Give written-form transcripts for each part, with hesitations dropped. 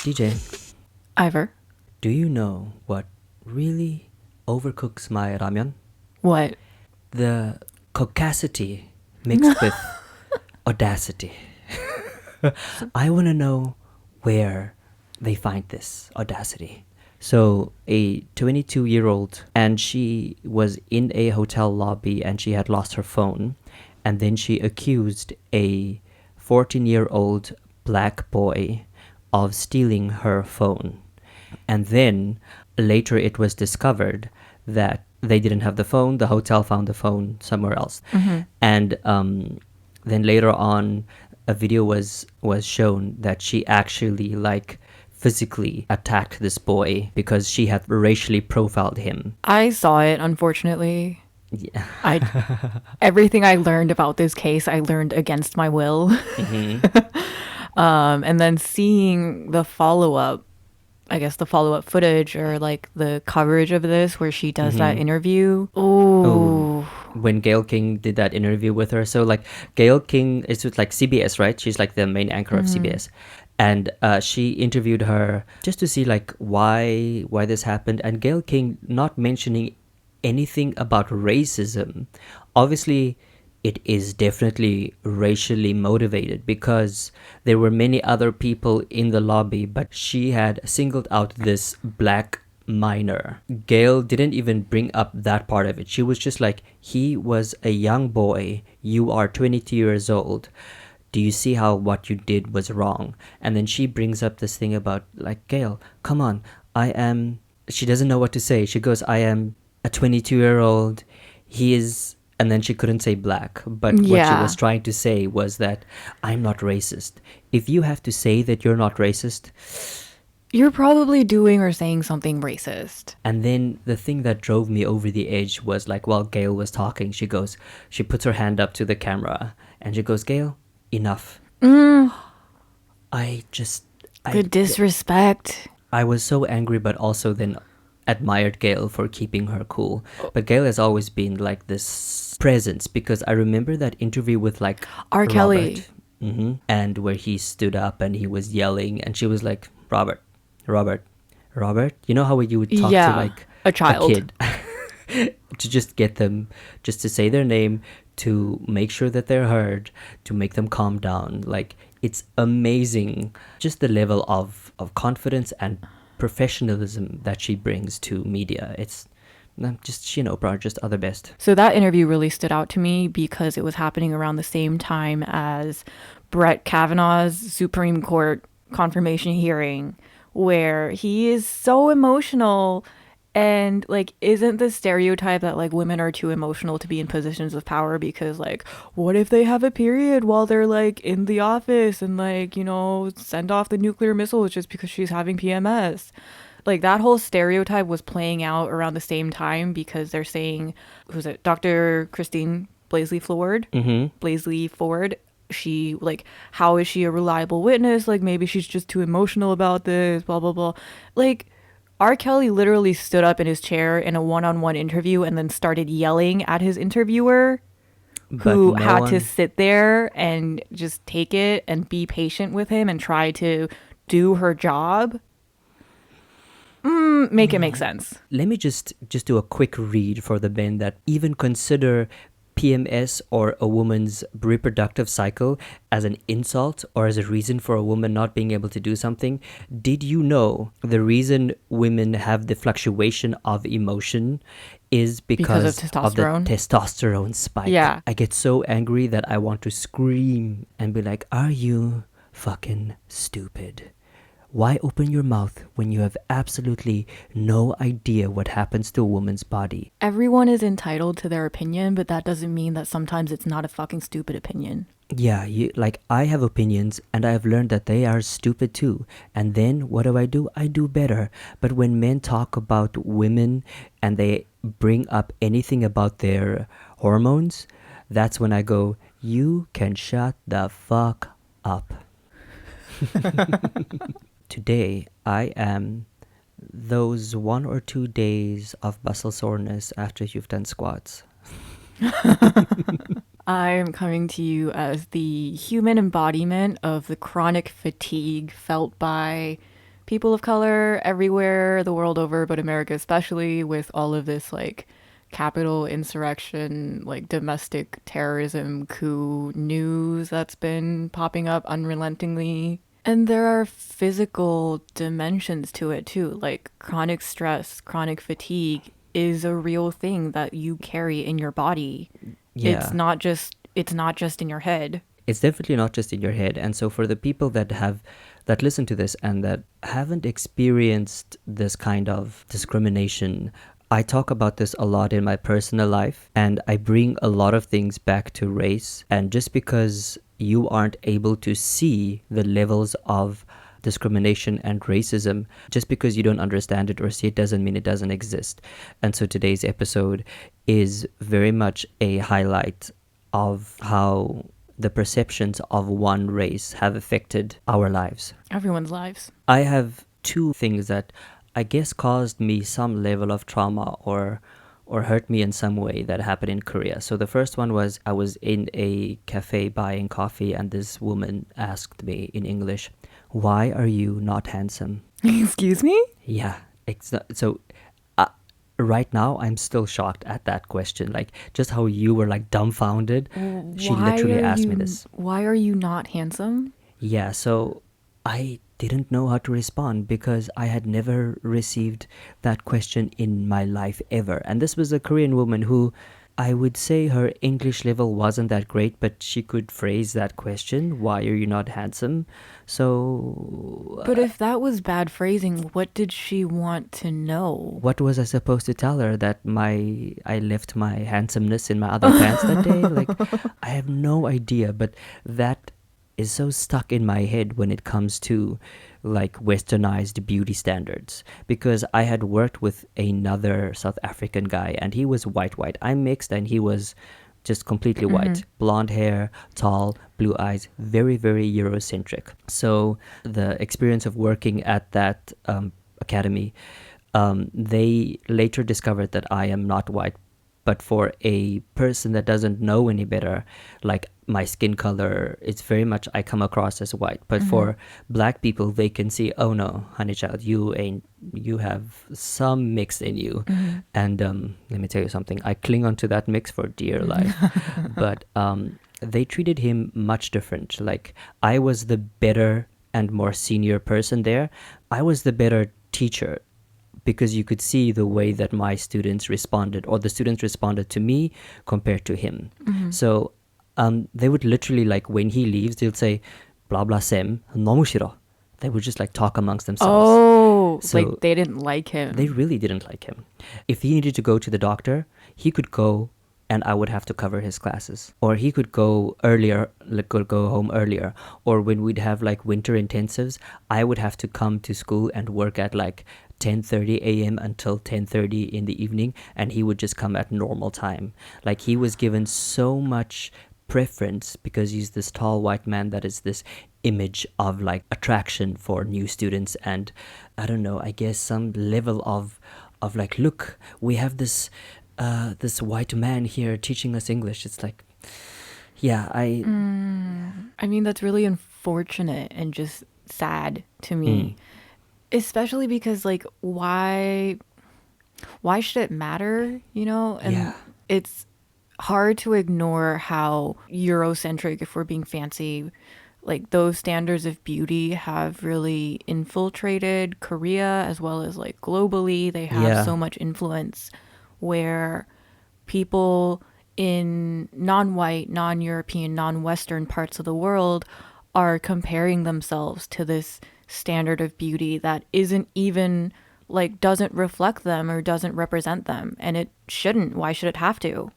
DJ, Ivor. do you know what really overcooks my ramen? What? The caucasity mixed with audacity. I want to know where they find this audacity. So, a 22-year-old, and she was in a hotel lobby and she had lost her phone, and then she accused a 14-year-old black boy of stealing her phone. And then later it was discovered that they didn't have the phone. The hotel found the phone somewhere else. And then later on, a video was shown that she actually physically attacked this boy because she had racially profiled him. I saw it, unfortunately. Yeah. Everything I learned about this case, I learned against my will. And then seeing the follow-up, I guess the follow-up footage or like the coverage of this where she does that interview. Oh, when Gayle King did that interview with her. So Gayle King is with CBS, right? She's the main anchor of CBS. And she interviewed her just to see why this happened. And Gayle King not mentioning anything about racism. Obviously, it is definitely racially motivated because there were many other people in the lobby, but she had singled out this black minor. Gayle didn't even bring up that part of it. She was just like, he was a young boy. You are 22 years old. Do you see how what you did was wrong? And then she brings up this thing about Gayle, come on, she doesn't know what to say. She goes, I am a 22-year-old. He is, and then she couldn't say black. But what she was trying to say was that I'm not racist. If you have to say that you're not racist, you're probably doing or saying something racist. And then the thing that drove me over the edge was while Gayle was talking, she puts her hand up to the camera and she goes, Gayle, enough. The disrespect. I was so angry, but also then admired Gayle for keeping her cool. But Gayle has always been this presence, because I remember that interview with R. Kelly. And where he stood up and he was yelling and she was like, Robert, you know how you would talk to a child, a kid to just get them just to say their name, to make sure that they're heard, to make them calm down. It's amazing just the level of confidence and professionalism that she brings to media. It's just, bro, just other best. So that interview really stood out to me because it was happening around the same time as Brett Kavanaugh's Supreme Court confirmation hearing, where he is so emotional and isn't the stereotype that women are too emotional to be in positions of power because what if they have a period while they're in the office and send off the nuclear missiles just because she's having PMS. That whole stereotype was playing out around the same time because they're saying, who's it, Dr. Christine Blasey Ford? Blasey Ford. She how is she a reliable witness? Maybe she's just too emotional about this, blah blah blah. R. Kelly literally stood up in his chair in a one-on-one interview and then started yelling at his interviewer, who had to sit there and just take it and be patient with him and try to do her job. Make it make sense. Let me just do a quick read for the men that even consider PMS or a woman's reproductive cycle as an insult or as a reason for a woman not being able to do something. Did you know the reason women have the fluctuation of emotion is because of the testosterone spike? Yeah. I get so angry that I want to scream and be like, are you fucking stupid? Why open your mouth when you have absolutely no idea what happens to a woman's body? Everyone is entitled to their opinion, but that doesn't mean that sometimes it's not a fucking stupid opinion. Yeah, I have opinions and I have learned that they are stupid too. And then what do? I do better. But when men talk about women and they bring up anything about their hormones, that's when I go, you can shut the fuck up. Today, I am those 1 or 2 days of muscle soreness after you've done squats. I'm coming to you as the human embodiment of the chronic fatigue felt by people of color everywhere, the world over, but America especially, with all of this like capital insurrection, like domestic terrorism coup news that's been popping up unrelentingly. And there are physical dimensions to it too, like chronic stress, chronic fatigue is a real thing that you carry in your body. Yeah, It's not just in your head. it's definitely not just in your head. And so for the people that listen to this and that haven't experienced this kind of discrimination, I talk about this a lot in my personal life, and I bring a lot of things back to race. And just because you aren't able to see the levels of discrimination and racism, just because you don't understand it or see it doesn't mean it doesn't exist. And so today's episode is very much a highlight of how the perceptions of one race have affected our lives. Everyone's lives. I have two things that I guess caused me some level of trauma or hurt me in some way that happened in Korea. So the first one was I was in a cafe buying coffee and this woman asked me in English, "Why are you not handsome?" Excuse me? Yeah, so uh, right now I'm still shocked at that question. Like just how you were like dumbfounded. She literally asked me this. Why are you not handsome? Yeah, so I didn't know how to respond because I had never received that question in my life ever. And this was a Korean woman who I would say her English level wasn't that great, but she could phrase that question, "Why are you not handsome?" So, But if that was bad phrasing, what did she want to know? what was I supposed to tell her? That I left my handsomeness in my other pants that day? Like, I have no idea, but that is so stuck in my head when it comes to like westernized beauty standards, because I had worked with another South African guy and he was white. I'm mixed and he was just completely white, blonde hair, tall, blue eyes, very, very Eurocentric. So the experience of working at that academy, they later discovered that I am not white. But for a person that doesn't know any better, like my skin color, it's very much I come across as white. But for black people, they can see, oh no, honey child, you have some mix in you. And let me tell you something, I cling onto that mix for dear life. But they treated him much different. Like I was the better and more senior person there. I was the better teacher because you could see the way that my students responded or the students responded to me compared to him. So they would literally, like when he leaves, they'll say, blah blah sem, 너무 싫어. They would just like talk amongst themselves. Oh, So like they didn't like him. they really didn't like him. If he needed to go to the doctor, he could go and I would have to cover his classes. Or he could go earlier, like could go home earlier. Or when we'd have like winter intensives, I would have to come to school and work at like 10:30 a.m. until 10:30 in the evening, and he would just come at normal time. Like he was given so much preference because he's this tall white man that is this image of like attraction for new students, and I don't know, I guess some level of like, look, we have this this white man here teaching us English. It's like, yeah, I mean, that's really unfortunate and just sad to me. Especially because like why should it matter, you know? And Yeah. it's hard to ignore how Eurocentric, if we're being fancy, like those standards of beauty have really infiltrated Korea as well as like globally. They have Yeah. so much influence where people in non-white, non-European, non-Western parts of the world are comparing themselves to this standard of beauty that isn't even like doesn't reflect them or doesn't represent them, and it shouldn't. Why should it have to?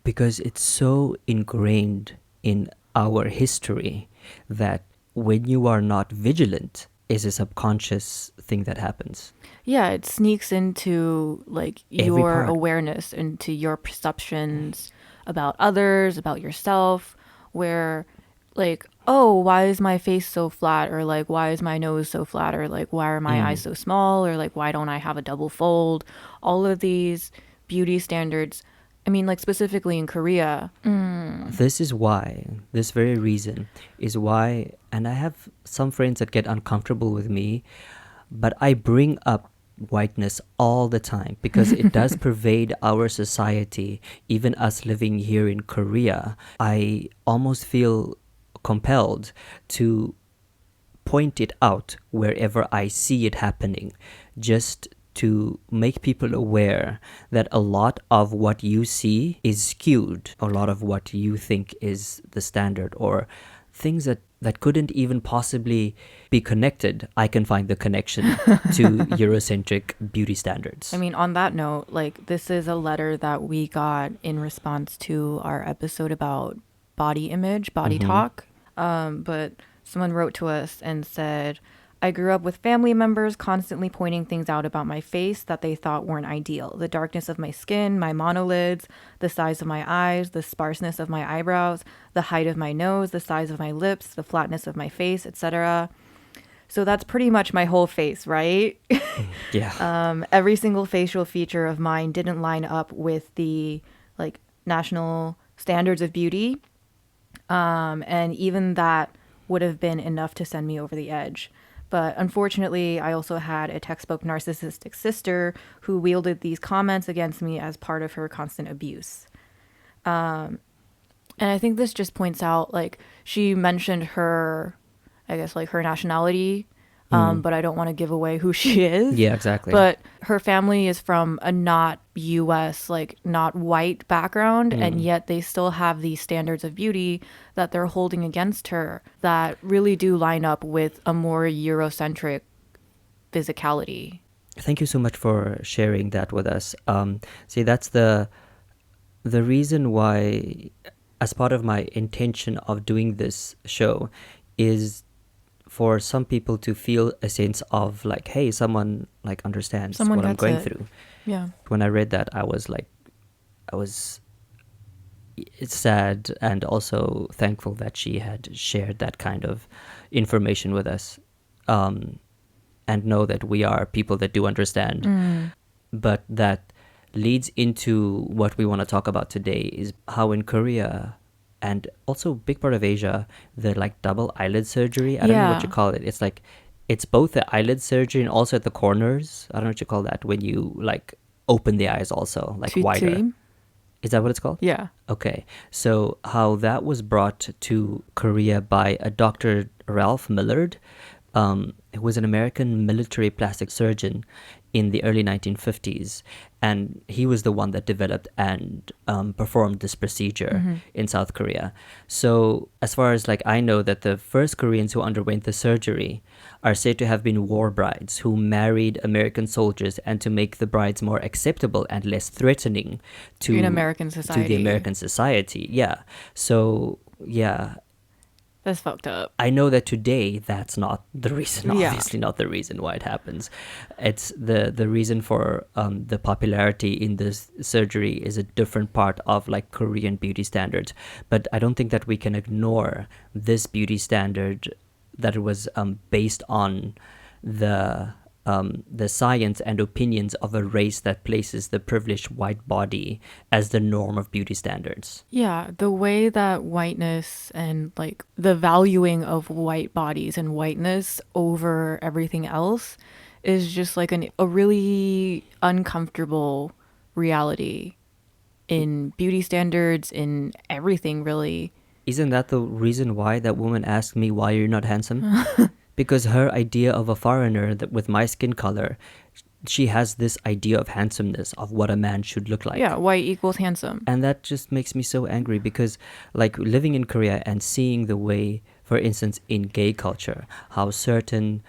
Because it's so ingrained in our history that when you are not vigilant is a subconscious thing that happens. Yeah, it sneaks into like Every your part. awareness, into your perceptions about others, about yourself, where like, oh, why is my face so flat? Or like, why is my nose so flat? Or like, why are my eyes so small? Or like, why don't I have a double fold? All of these beauty standards. I mean, like specifically in Korea. This is why, this very reason is why, and I have some friends that get uncomfortable with me But I bring up whiteness all the time because it does pervade our society, even us living here in Korea. I almost feel compelled to point it out wherever I see it happening, just to make people aware that a lot of what you see is skewed, a lot of what you think is the standard, or things that couldn't even possibly be connected. I can find the connection to Eurocentric beauty standards. I mean, on that note, like, this is a letter that we got in response to our episode about body image, body talk. But someone wrote to us and said, I grew up with family members constantly pointing things out about my face that they thought weren't ideal. The darkness of my skin, my monolids, the size of my eyes, the sparseness of my eyebrows, the height of my nose, the size of my lips, the flatness of my face, etc. So that's pretty much my whole face, right? Yeah. Every single facial feature of mine didn't line up with the like national standards of beauty. And even that would have been enough to send me over the edge. But unfortunately, I also had a textbook narcissistic sister who wielded these comments against me as part of her constant abuse. And I think this just points out, like, she mentioned her, I guess, like, her nationality, but I don't want to give away who she is. Yeah, exactly. But her family is from a not US, like, not white background, and yet they still have these standards of beauty that they're holding against her that really do line up with a more Eurocentric physicality. Thank you so much for sharing that with us. See, that's the reason why, as part of my intention of doing this show, is for some people to feel a sense of like, hey, someone like understands Someone what I'm gets going it. through. Yeah. When I read that, it's sad and also thankful that she had shared that kind of information with us, and know that we are people that do understand. But that leads into what we want to talk about today, is how in Korea and also big part of Asia, the like double eyelid surgery, I don't know what you Yeah. call it. It's like, it's both the eyelid surgery and also at the corners. I don't know what you call that, when you like open the eyes also, like wider. Tutim? Is that what it's called? Yeah. Okay. So how that was brought to Korea by a Dr. Ralph Millard, who was an American military plastic surgeon in the early 1950s. And he was the one that developed and performed this procedure in South Korea. So as far as like I know, that the first Koreans who underwent the surgery are said to have been war brides who married American soldiers, and to make the brides more acceptable and less threatening to In American to the society. American society. Yeah. So yeah, That's fucked up. I know that today that's not the reason, Yeah. obviously not the reason why it happens. It's the reason for the popularity in this surgery is a different part of like Korean beauty standards. But I don't think that we can ignore this beauty standard, that it was based on the science and opinions of a race that places the privileged white body as the norm of beauty standards. Yeah, the way that whiteness and like the valuing of white bodies and whiteness over everything else is just like a really uncomfortable reality in beauty standards, in everything really. Isn't that the reason why that woman asked me why you're not handsome? Because her idea of a foreigner that with my skin color, she has this idea of handsomeness, of what a man should look like. Yeah, white equals handsome. And that just makes me so angry, because like living in Korea and seeing the way, for instance, in gay culture, how certain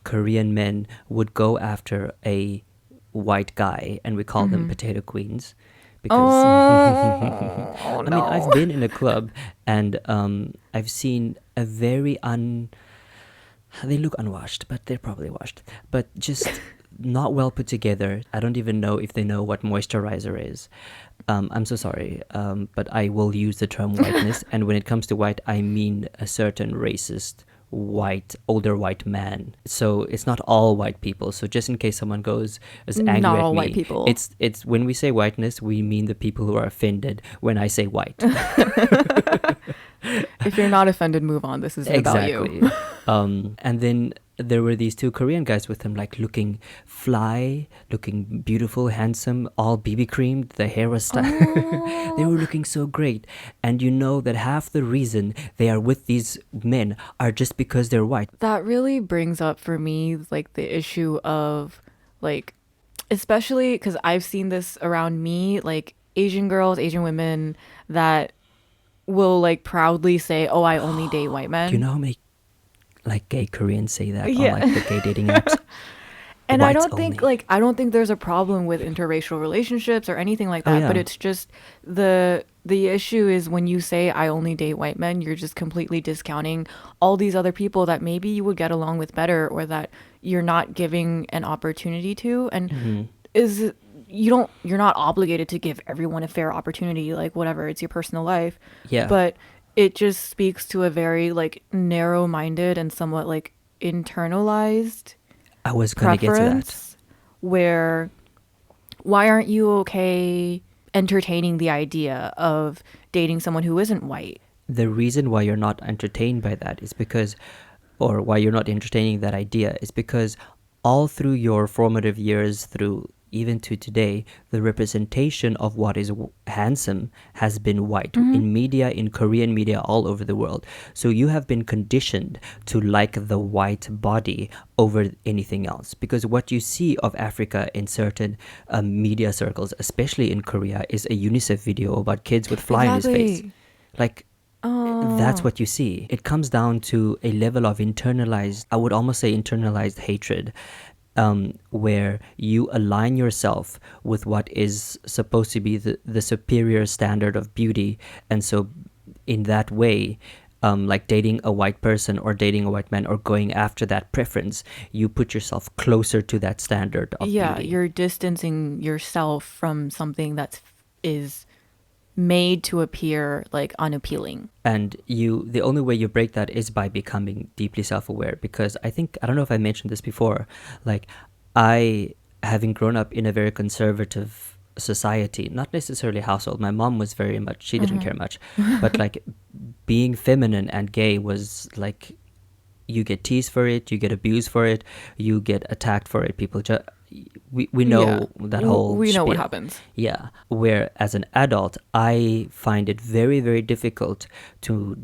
Korean men would go after a white guy, and we call them potato queens. Because Oh, I mean, I've been in a club and I've seen a very they look unwashed, but they're probably washed, but just not well put together. I don't even know if they know what moisturizer is. I'm so sorry, but I will use the term whiteness. And when it comes to white, I mean a certain racist older white man. So it's not all white people. So just in case someone goes as angry Not at all me, white people. it's when we say whiteness, we mean the people who are offended when I say white. If you're not offended, move on. This isn't about you. And then there were these two Korean guys with him, like looking fly, looking beautiful, handsome, all BB creamed. The hair was they Oh, were looking so great, and you know that half the reason they are with these men are just because they're white. that really brings up for me like the issue of like, especially because I've seen this around me, like Asian girls, Asian women that will like proudly say, "Oh, I only date white Do you men." know how many like gay Koreans say that on like the Yeah. gay dating apps? And Whites only. I don't think there's a problem with interracial relationships or anything like Oh that, but yeah. it's just the issue is when you say I only date white men, you're just completely discounting all these other people that maybe you would get along with better or that you're not giving an opportunity to. And Hmm. is you're not obligated to give everyone a fair opportunity, like whatever, it's your personal life. Yeah, But it just speaks to a very like narrow-minded and somewhat like internalized I was gonna get to that. preference where why aren't you okay entertaining the idea of dating someone who isn't white? The reason why you're not entertained by that is because, or why you're not entertaining that idea is because all through your formative years, through even to today, the representation of what is handsome has been white Hmm. in media, in Korean media, all over the world. So you have been conditioned to like the white body over anything else, because what you see of Africa in certain media circles, especially in Korea, is a UNICEF video about kids with fly in his face. Exactly. Like, that's Oh, what you see. It comes down to a level of internalized, I would almost say internalized hatred, where you align yourself with what is supposed to be the superior standard of beauty. And so, in that way, like dating a white person or dating a white man or going after that preference, you put yourself closer to that standard of yeah, beauty. you're distancing yourself from something that is made to appear like unappealing. And the only way you break that is by becoming deeply self-aware, because I don't know if I mentioned this before, like, I, having grown up in a very conservative society, not necessarily household, my mom was very much, she didn't care much, but like being feminine and gay was like, you get teased for it, you get abused for it, you get attacked for it. People just, we Yeah, know that whole we know what spiel. happens. Yeah. Where as an adult, I find it very, very difficult to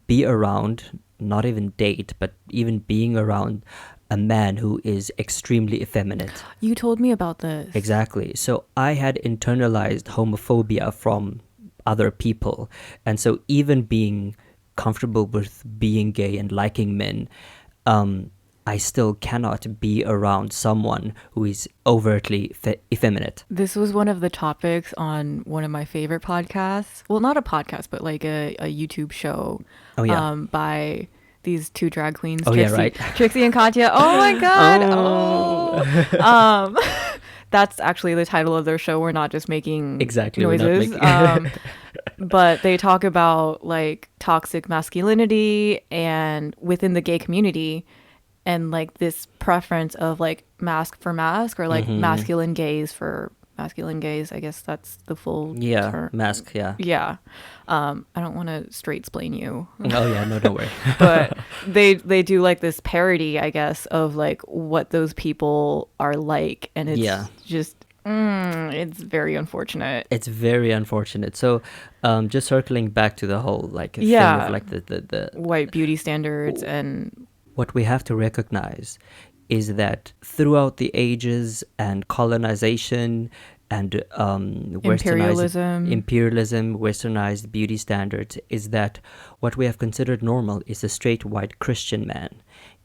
be around, not even date, but even being around a man who is extremely effeminate. You told me about this. Exactly. So I had internalized homophobia from other people. And so even being comfortable with being gay and liking men, um, I still cannot be around someone who is overtly effeminate. This was one of the topics on one of my favorite podcasts. Well, not a podcast, but like a YouTube show Oh, yeah. by these two drag queens, Oh, yeah, right. Trixie and Katya. Oh my God. Oh. Oh. Um, that's actually the title of their show. We're not just making Exactly. We're not noises. making. But they talk about like toxic masculinity and within the gay community and like this preference of like mask for mask or like Hmm. masculine gaze for masculine gaze. I guess that's the full Yeah. term. Mask. Yeah. Yeah. I don't want to straight explain you, Oh, yeah. No, don't worry. but they do like this parody, I guess, of like what those people are like, and Yeah. it's just it's very unfortunate. It's very unfortunate. So, just circling back to the whole like thing of Yeah, like the white beauty standards and what we have to recognize is that throughout the ages and colonization and imperialism. westernized beauty standards, is that what we have considered normal is a straight white Christian man.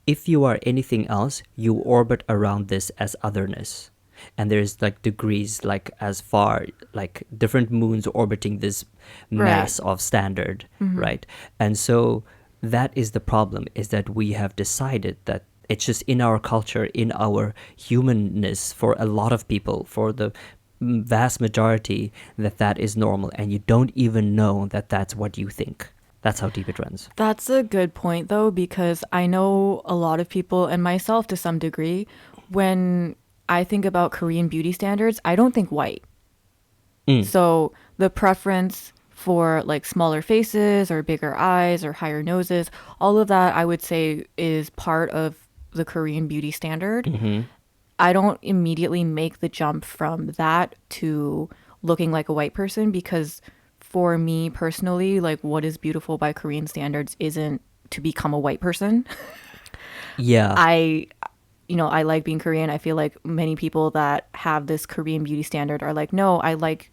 If you are anything else, you orbit around this as otherness. And there's like degrees, like as far, like different moons orbiting this Right. mass of standard, right? And so that is the problem, is that we have decided that it's just in our culture, in our humanness, for a lot of people, for the vast majority, that that is normal, and you don't even know that that's what you think. That's how deep it runs. That's a good point, though, because I know a lot of people, and myself to some degree, when I think about Korean beauty standards, I don't think white. Mm. So the preference for like smaller faces or bigger eyes or higher noses, all of that I would say is part of the Korean beauty standard, Mm-hmm. I don't immediately make the jump from that to looking like a white person, because for me personally, like what is beautiful by Korean standards isn't to become a white person. Yeah, I I like being Korean. I feel like many people that have this Korean beauty standard are like, no, I like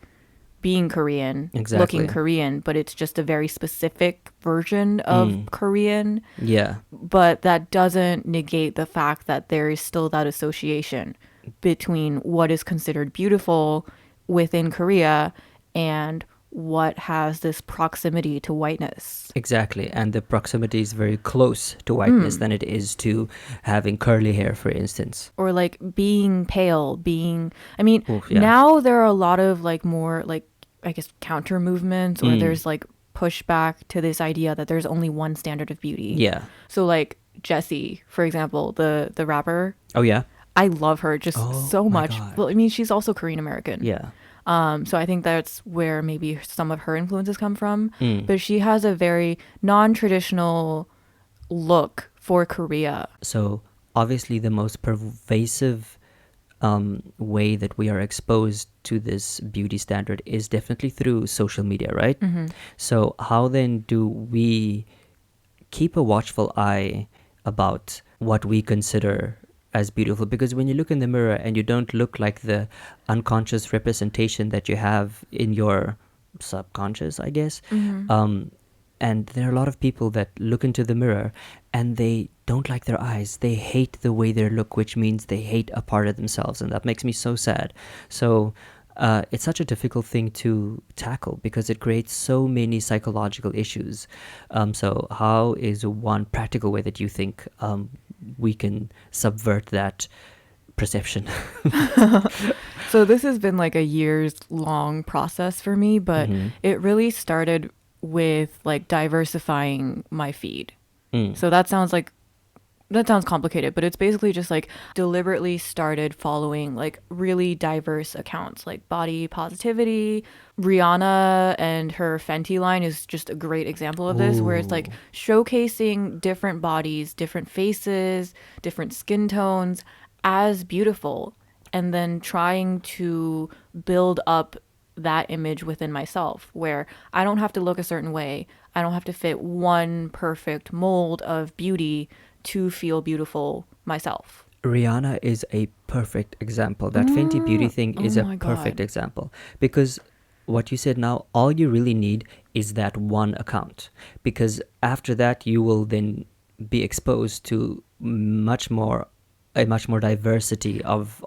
being Korean, looking exactly. Korean, but it's just a very specific version of Mm. Korean. Yeah, But that doesn't negate the fact that there is still that association between what is considered beautiful within Korea and what has this proximity to whiteness. exactly. And the proximity is very close to whiteness than it is to having curly hair, for instance. Or like being pale, being, I mean, Oof, yeah. now there are a lot of like more like, I guess, counter movements, or Mm. there's like pushback to this idea that there's only one standard of beauty. Yeah. So like Jessie, for example, the rapper, Oh, yeah. I love her just Oh so my much. Well, I God. mean, she's also Korean American. Yeah. So I think that's where maybe some of her influences come from. Mm. But she has a very non-traditional look for Korea. So, obviously, the most pervasive way that we are exposed to this beauty standard is definitely through social media, right? So, how then do we keep a watchful eye about what we consider as beautiful? Because when you look in the mirror and you don't look like the unconscious representation that you have in your subconscious, I guess, um, and there are a lot of people that look into the mirror and they don't like their eyes. They hate the way they look, which means they hate a part of themselves. And that makes me so sad. So it's such a difficult thing to tackle because it creates so many psychological issues. So, how is one practical way that you think we can subvert that perception? So this has been like a years long process for me, but Mm-hmm. it really started with like diversifying my feed. Mm. So that sounds complicated, but it's basically just like deliberately started following like really diverse accounts like body positivity. Rihanna and her Fenty line is just a great example of this, where it's like Ooh. showcasing different bodies, different faces, different skin tones as beautiful, and then trying to build up that image within myself where I don't have to look a certain way. I don't have to fit one perfect mold of beauty to feel beautiful myself. Rihanna is a perfect example. That Fenty Beauty thing Oh is a my perfect God. example because what you said now, all you really need is that one account. Because after that, you will then be exposed to a much more diversity of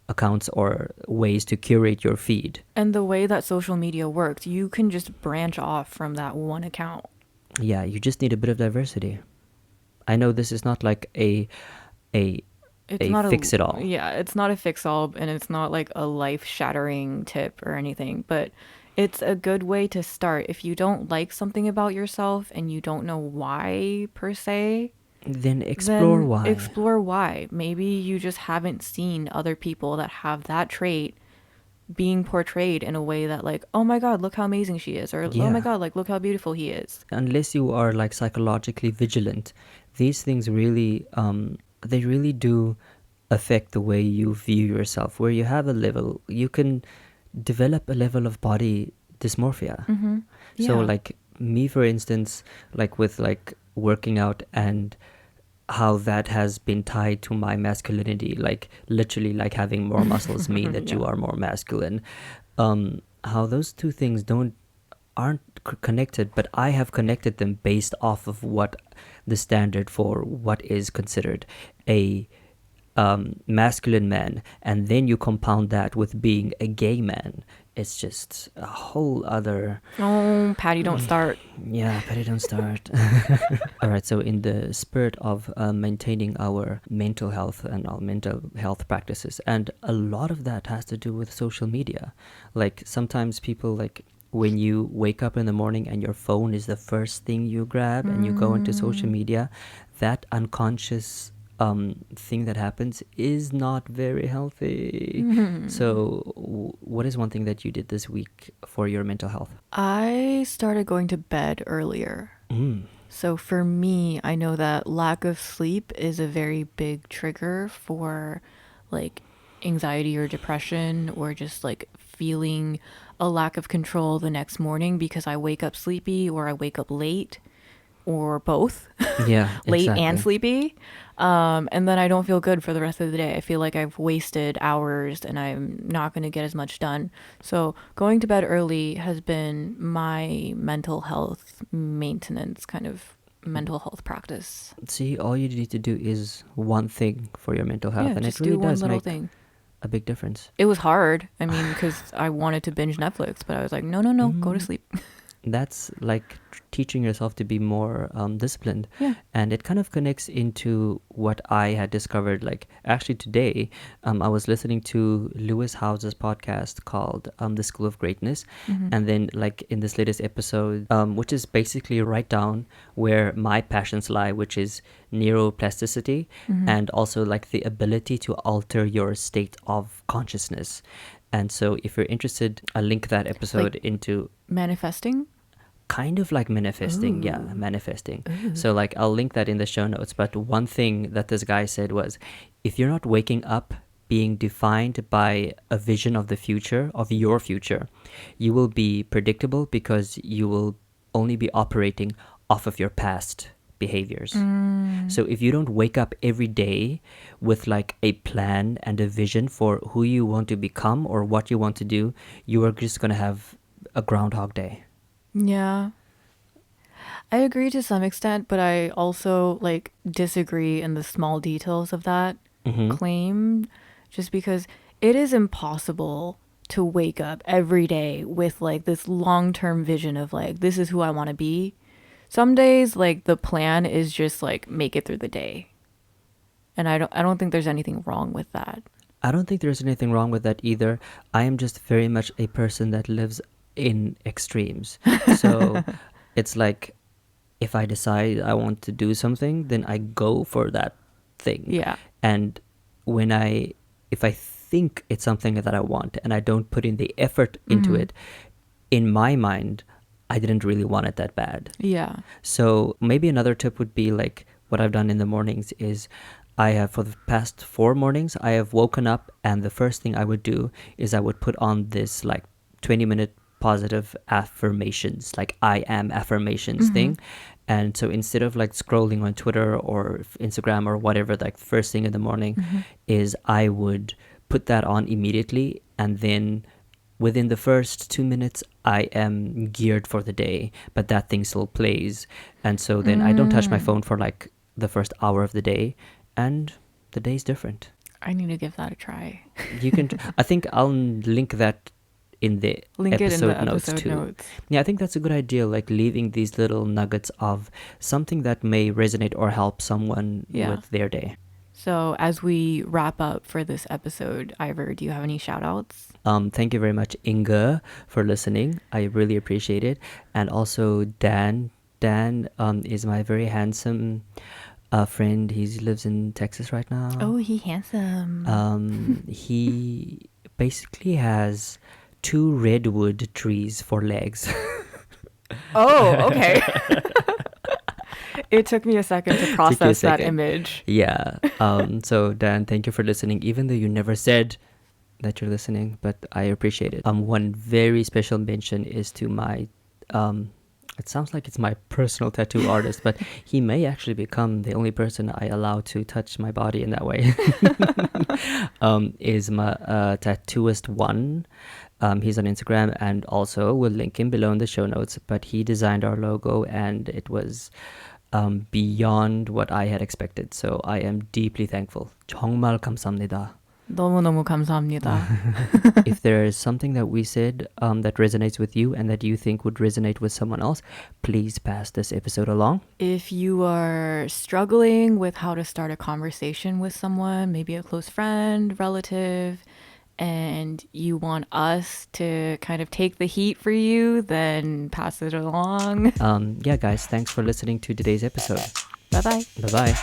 accounts or ways to curate your feed. And the way that social media works, you can just branch off from that one account. Yeah, you just need a bit of diversity. I know this is not like a It's a not a, fix it all. yeah, it's not a fix all, and it's not like a life shattering tip or anything, but it's a good way to start. If you don't like something about yourself and you don't know why per se, Then explore then why. explore why. Maybe you just haven't seen other people that have that trait being portrayed in a way that, like, oh my God, look how amazing she is, or oh my Yeah. God, like, look how beautiful he is. Unless you are like psychologically vigilant, these things really they really do affect the way you view yourself. Where you have a level, you can develop a level of body dysmorphia. So Yeah. like me, for instance, like with like working out and how that has been tied to my masculinity, like literally like having more muscles mean that Yeah. you are more masculine. How those two things don't aren't connected, but I have connected them based off of what the standard for what is considered a masculine man, and then you compound that with being a gay man. It's just a whole other. Oh, Patty, don't start. Yeah, but it don't start. All right, so in the spirit of maintaining our mental health and our mental health practices, and a lot of that has to do with social media. Like sometimes people like when you wake up in the morning and your phone is the first thing you grab and you go into social media, that unconscious thing that happens is not very healthy. So, what is one thing that you did this week for your mental health? I started going to bed earlier. Mm. So for me, I know that lack of sleep is a very big trigger for like anxiety or depression, or just like feeling a lack of control the next morning because I wake up sleepy or I wake up late or both, Yeah, late and exactly. sleepy. And then I don't feel good for the rest of the day. I feel like I've wasted hours and I'm not going to get as much done. So going to bed early has been my mental health maintenance kind of mental health practice. See, all you need to do is one thing for your mental health, Yeah, and it just really do one does little make thing. a big difference. It was hard. I mean, because I wanted to binge Netflix, but I was like, no, no, no, go to Mm, sleep. that's like teaching yourself to be more disciplined, Yeah. and it kind of connects into what I had discovered. Like actually today, I was listening to Lewis Howes's podcast called The School of Greatness, Mm-hmm. and then like in this latest episode, which is basically write down where my passions lie, which is neuroplasticity, Mm-hmm. and also like the ability to alter your state of consciousness. And so if you're interested, I'll link that Like episode into manifesting. kind of like manifesting. Yeah, Ooh. manifesting. Ooh. So like I'll link that in the show notes. But one thing that this guy said was, if you're not waking up being defined by a vision of the future, of your future, you will be predictable because you will only be operating off of your past behaviors. Mm. So if you don't wake up every day with like a plan and a vision for who you want to become or what you want to do, you are just going to have a groundhog day. Yeah. I agree to some extent, but I also like disagree in the small details of that Mm-hmm. claim, just because it is impossible to wake up every day with like this long-term vision of like this is who I want to be. Some days like the plan is just like make it through the day. And I don't think there's anything wrong with that. I don't think there's anything wrong with that either. I am just very much a person that lives in extremes. So it's like if I decide I want to do something, then I go for that thing. Yeah. And when if I think it's something that I want and I don't put in the effort into Mhm. it, in my mind, I didn't really want it that bad. Yeah. So maybe another tip would be like what I've done in the mornings is I have for the past 4 mornings, I have woken up and the first thing I would do is I would put on this like 20-minute positive affirmations, like I am affirmations Mhm. thing. And so instead of like scrolling on Twitter or Instagram or whatever, like first thing in the morning Mhm. is I would put that on immediately, and then within the first 2 minutes I am geared for the day, but that thing still plays. And so then I don't touch my Mm. phone for like the first hour of the day, and the day's different. I need to give that a try. You can I think I'll link that in the Link it in the episode notes episode too. notes. Yeah, I think that's a good idea, like leaving these little nuggets of something that may resonate or help someone Yeah. with their day. So as we wrap up for this episode, Ivor, do you have any shout outs? Thank you very much, Inga, for listening. I really appreciate it. And also Dan. Dan is my very handsome friend. He lives in Texas right now. Oh, he handsome. He basically has 2 redwood trees for legs. Oh, okay. It took me a second to Took you a process that second. image. Yeah. So Dan, thank you for listening, even though you never said that you're listening, but I appreciate it. One very special mention is to my it sounds like it's my personal tattoo artist, but he may actually become the only person I allow to touch my body in that way. Is my tattooist one. He's on Instagram, and also we'll link him below in the show notes. But he designed our logo, and it was beyond what I had expected. So I am deeply thankful. 정말 감사합니다. 너무너무 감사합니다. If there is something that we said that resonates with you and that you think would resonate with someone else, please pass this episode along. If you are struggling with how to start a conversation with someone, maybe a close friend, relative, and you want us to kind of take the heat for you, then pass it along. Yeah, guys, thanks for listening to today's episode. Bye bye. Bye bye.